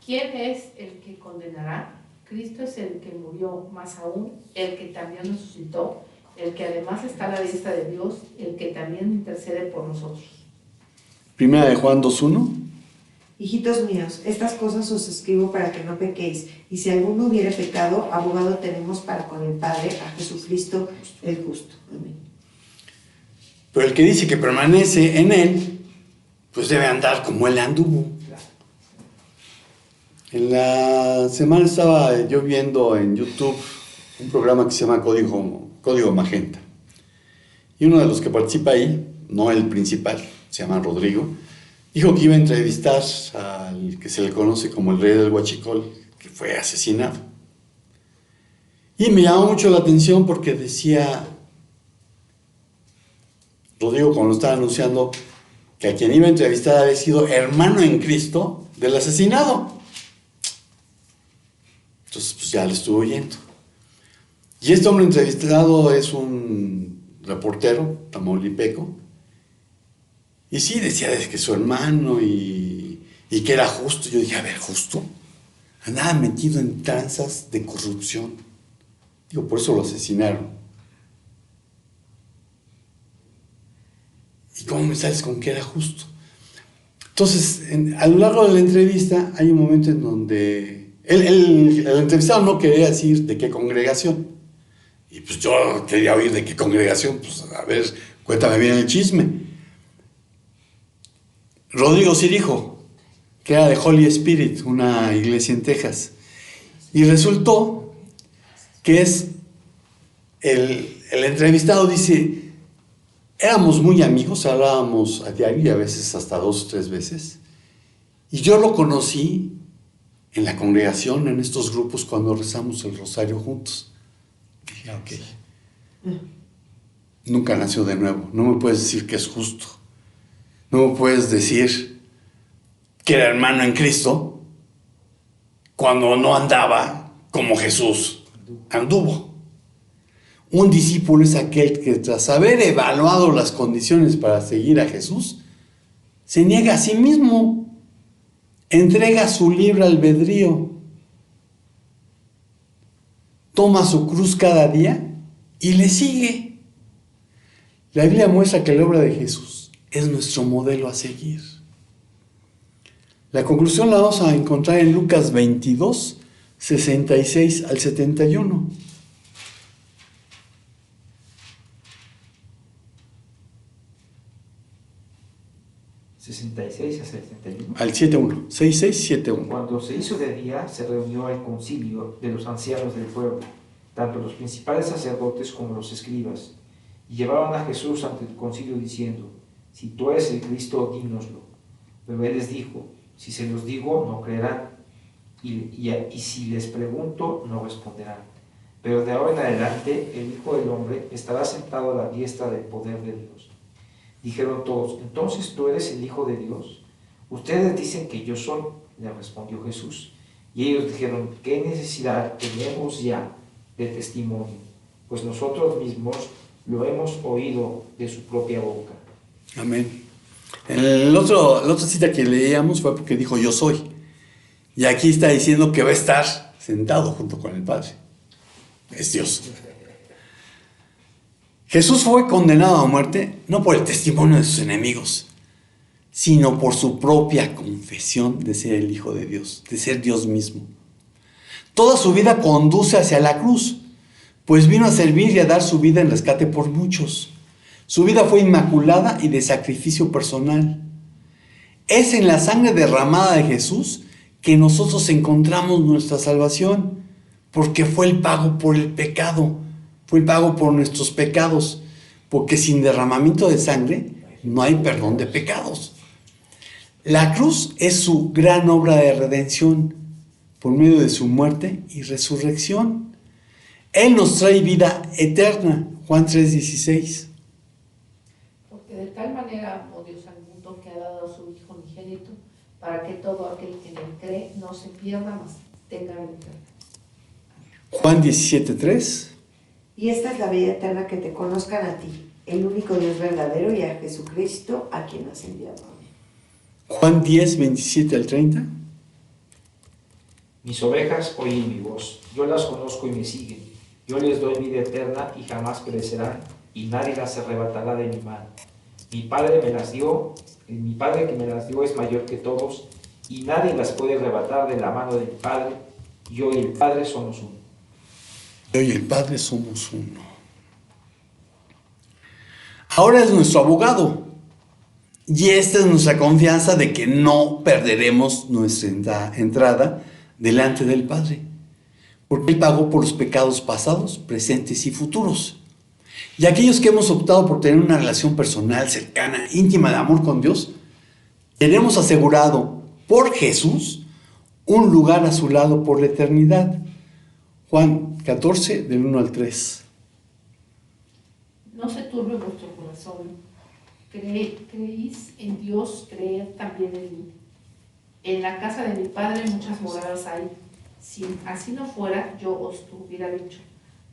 ¿Quién es el que condenará? Cristo es el que murió, más aún el que también resucitó, el que además está a la diestra de Dios, el que también intercede por nosotros. Primera de Juan 2:1. Hijitos míos, estas cosas os escribo para que no pequéis, y si alguno hubiere pecado, abogado tenemos para con el Padre, a Jesucristo el justo. Amén. Pero el que dice que permanece en él, pues debe andar como él anduvo. En la semana estaba yo viendo en YouTube un programa que se llama Código Magenta. Y uno de los que participa ahí, no el principal, se llama Rodrigo, dijo que iba a entrevistar al que se le conoce como el rey del Huachicol, que fue asesinado. Y me llamó mucho la atención porque decía, Rodrigo, cuando lo estaba anunciando, que a quien iba a entrevistar había sido hermano en Cristo del asesinado. Entonces, pues ya le estuvo oyendo. Y este hombre entrevistado es un reportero tamaulipeco. Y sí, decía que su hermano y que era justo. Yo dije, a ver, ¿justo? Andaba metido en tranzas de corrupción. Digo, por eso lo asesinaron. ¿Y cómo me sales con que era justo? Entonces, a lo largo de la entrevista hay un momento en donde el entrevistado no quería decir de qué congregación. Y pues yo quería oír de qué congregación. Pues a ver, cuéntame bien el chisme. Rodrigo sí dijo que era de Holy Spirit, una iglesia en Texas. Y resultó que es el entrevistado dice, éramos muy amigos, hablábamos a diario y a veces hasta 2 o 3 veces. Y yo lo conocí en la congregación, en estos grupos, cuando rezamos el rosario juntos. Dije, ok. Nunca nació de nuevo. No me puedes decir que es justo. No me puedes decir que era hermano en Cristo cuando no andaba como Jesús anduvo. Un discípulo es aquel que, tras haber evaluado las condiciones para seguir a Jesús, se niega a sí mismo, entrega su libre albedrío, toma su cruz cada día y le sigue. La Biblia muestra que la obra de Jesús es nuestro modelo a seguir. La conclusión la vamos a encontrar en Lucas 22, 66 al 71. 66 a 71. Al 71, 6671. Cuando se hizo de día, se reunió el concilio de los ancianos del pueblo, tanto los principales sacerdotes como los escribas, y llevaban a Jesús ante el concilio diciendo, si tú eres el Cristo, dínoslo. Pero él les dijo, si se los digo, no creerán, y si les pregunto, no responderán. Pero de ahora en adelante, el Hijo del Hombre estará sentado a la diestra del poder de Dios. Dijeron todos, entonces tú eres el Hijo de Dios. Ustedes dicen que yo soy, le respondió Jesús. Y ellos dijeron, ¿qué necesidad tenemos ya de testimonio? Pues nosotros mismos lo hemos oído de su propia boca. Amén. La otra cita que leíamos fue porque dijo yo soy. Y aquí está diciendo que va a estar sentado junto con el Padre. Es Dios. Jesús fue condenado a muerte no por el testimonio de sus enemigos, sino por su propia confesión de ser el Hijo de Dios, de ser Dios mismo. Toda su vida conduce hacia la cruz, pues vino a servir y a dar su vida en rescate por muchos. Su vida fue inmaculada y de sacrificio personal. Es en la sangre derramada de Jesús que nosotros encontramos nuestra salvación, porque fue el pago por el pecado, fue el pago por nuestros pecados, porque sin derramamiento de sangre no hay perdón de pecados. La cruz es su gran obra de redención por medio de su muerte y resurrección. Él nos trae vida eterna, Juan 3:16. Porque de tal manera amó Dios al mundo que ha dado a su Hijo unigénito, para que todo aquel que en él cree no se pierda, mas tenga vida eterna. Juan 17:3. Y esta es la vida eterna, que te conozcan a ti, el único Dios verdadero, y a Jesucristo, a quien has enviado. Juan 10:27 al 30. Mis ovejas oyen mi voz, yo las conozco y me siguen. Yo les doy vida eterna y jamás perecerán, y nadie las arrebatará de mi mano. Mi Padre que me las dio es mayor que todos, y nadie las puede arrebatar de la mano de mi Padre. Yo y el Padre somos uno. Yo y el Padre somos uno. Ahora es nuestro abogado. Y esta es nuestra confianza de que no perderemos nuestra entrada delante del Padre. Porque Él pagó por los pecados pasados, presentes y futuros. Y aquellos que hemos optado por tener una relación personal, cercana, íntima de amor con Dios, tenemos asegurado por Jesús un lugar a su lado por la eternidad. Juan 14, del 1 al 3. No se turbe vuestro corazón. Creéis en Dios, creed también en mí. En la casa de mi Padre muchas moradas hay. Si así no fuera, yo os hubiera dicho.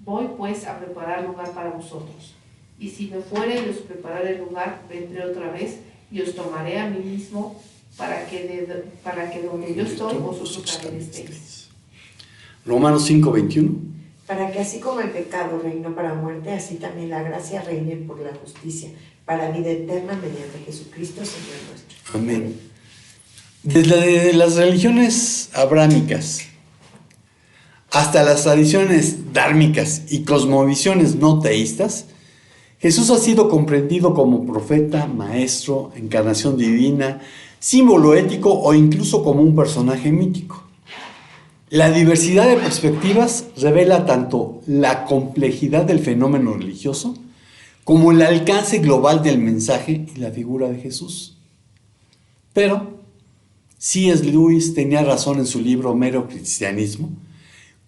Voy pues a preparar lugar para vosotros. Y si me fuere y os prepararé el lugar, vendré otra vez y os tomaré a mí mismo, para que donde yo estoy, vosotros también estéis. Romanos 5:21. Para que así como el pecado reinó para muerte, así también la gracia reine por la justicia, para vida eterna mediante Jesucristo, Señor nuestro. Amén. Desde las religiones abrámicas hasta las tradiciones dármicas y cosmovisiones no teístas, Jesús ha sido comprendido como profeta, maestro, encarnación divina, símbolo ético o incluso como un personaje mítico. La diversidad de perspectivas revela tanto la complejidad del fenómeno religioso como el alcance global del mensaje y la figura de Jesús. Pero C.S. Lewis tenía razón en su libro Mero Cristianismo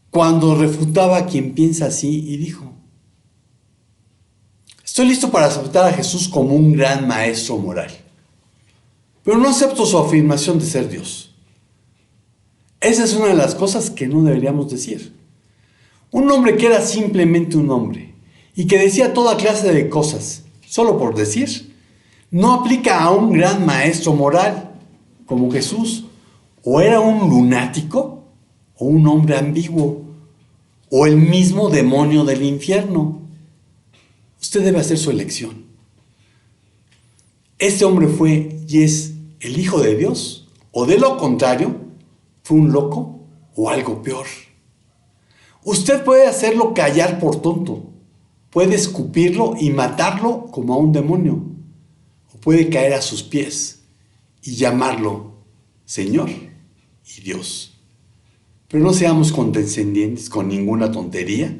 cuando refutaba a quien piensa así y dijo: estoy listo para aceptar a Jesús como un gran maestro moral, pero no acepto su afirmación de ser Dios. Esa es una de las cosas que no deberíamos decir. Un hombre que era simplemente un hombre y que decía toda clase de cosas solo por decir, no aplica a un gran maestro moral como Jesús. O era un lunático o un hombre ambiguo o el mismo demonio del infierno. Usted debe hacer su elección. Este hombre fue y es el Hijo de Dios, o de lo contrario, fue un loco o algo peor. Usted puede hacerlo callar por tonto, puede escupirlo y matarlo como a un demonio, o puede caer a sus pies y llamarlo Señor y Dios. Pero no seamos condescendientes con ninguna tontería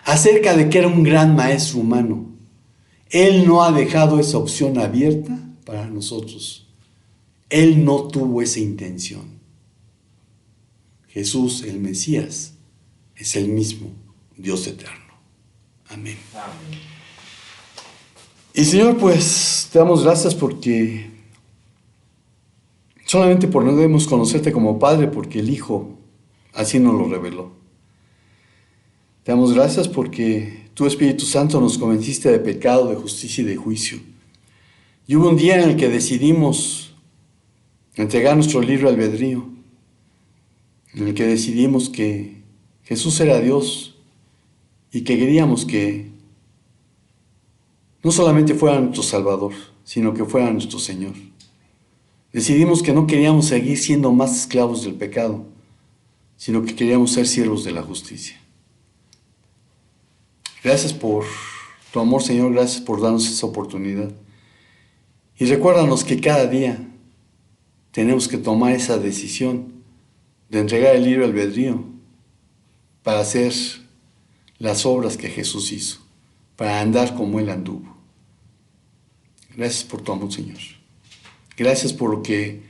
acerca de que era un gran maestro humano. Él no ha dejado esa opción abierta para nosotros. Él no tuvo esa intención. Jesús, el Mesías, es el mismo Dios eterno. Amén. Amén. Y Señor, pues te damos gracias porque solamente por no debemos conocerte como Padre, porque el Hijo así nos lo reveló. Te damos gracias porque tú, Espíritu Santo, nos convenciste de pecado, de justicia y de juicio. Y hubo un día en el que decidimos entregar nuestro libre albedrío, en el que decidimos que Jesús era Dios y que queríamos que no solamente fuera nuestro Salvador, sino que fuera nuestro Señor. Decidimos que no queríamos seguir siendo más esclavos del pecado, sino que queríamos ser siervos de la justicia. Gracias por tu amor, Señor, gracias por darnos esa oportunidad. Y recuérdanos que cada día tenemos que tomar esa decisión de entregar el libre albedrío para hacer las obras que Jesús hizo, para andar como Él anduvo. Gracias por tu amor, Señor. Gracias por lo que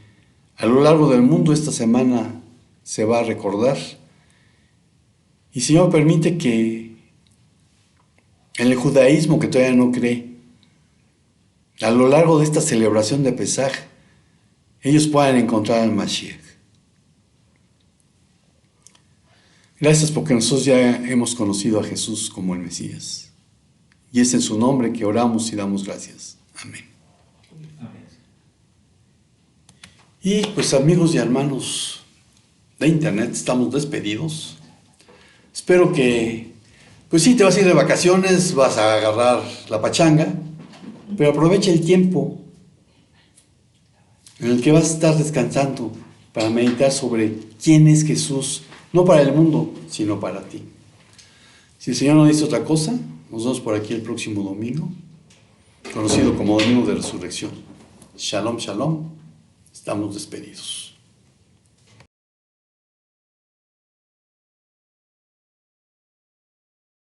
a lo largo del mundo esta semana se va a recordar. Y Señor, permite que en el judaísmo que todavía no cree, a lo largo de esta celebración de Pesaj, ellos puedan encontrar al Mashiach. Gracias porque nosotros ya hemos conocido a Jesús como el Mesías. Y es en su nombre que oramos y damos gracias. Amén. Amén. Y pues amigos y hermanos de internet, estamos despedidos. Espero que, pues sí, te vas a ir de vacaciones, vas a agarrar la pachanga, pero aprovecha el tiempo en el que vas a estar descansando para meditar sobre quién es Jesús, no para el mundo, sino para ti. Si el Señor no dice otra cosa, nos vemos por aquí el próximo domingo, conocido como Domingo de Resurrección. Shalom, shalom. Estamos despedidos.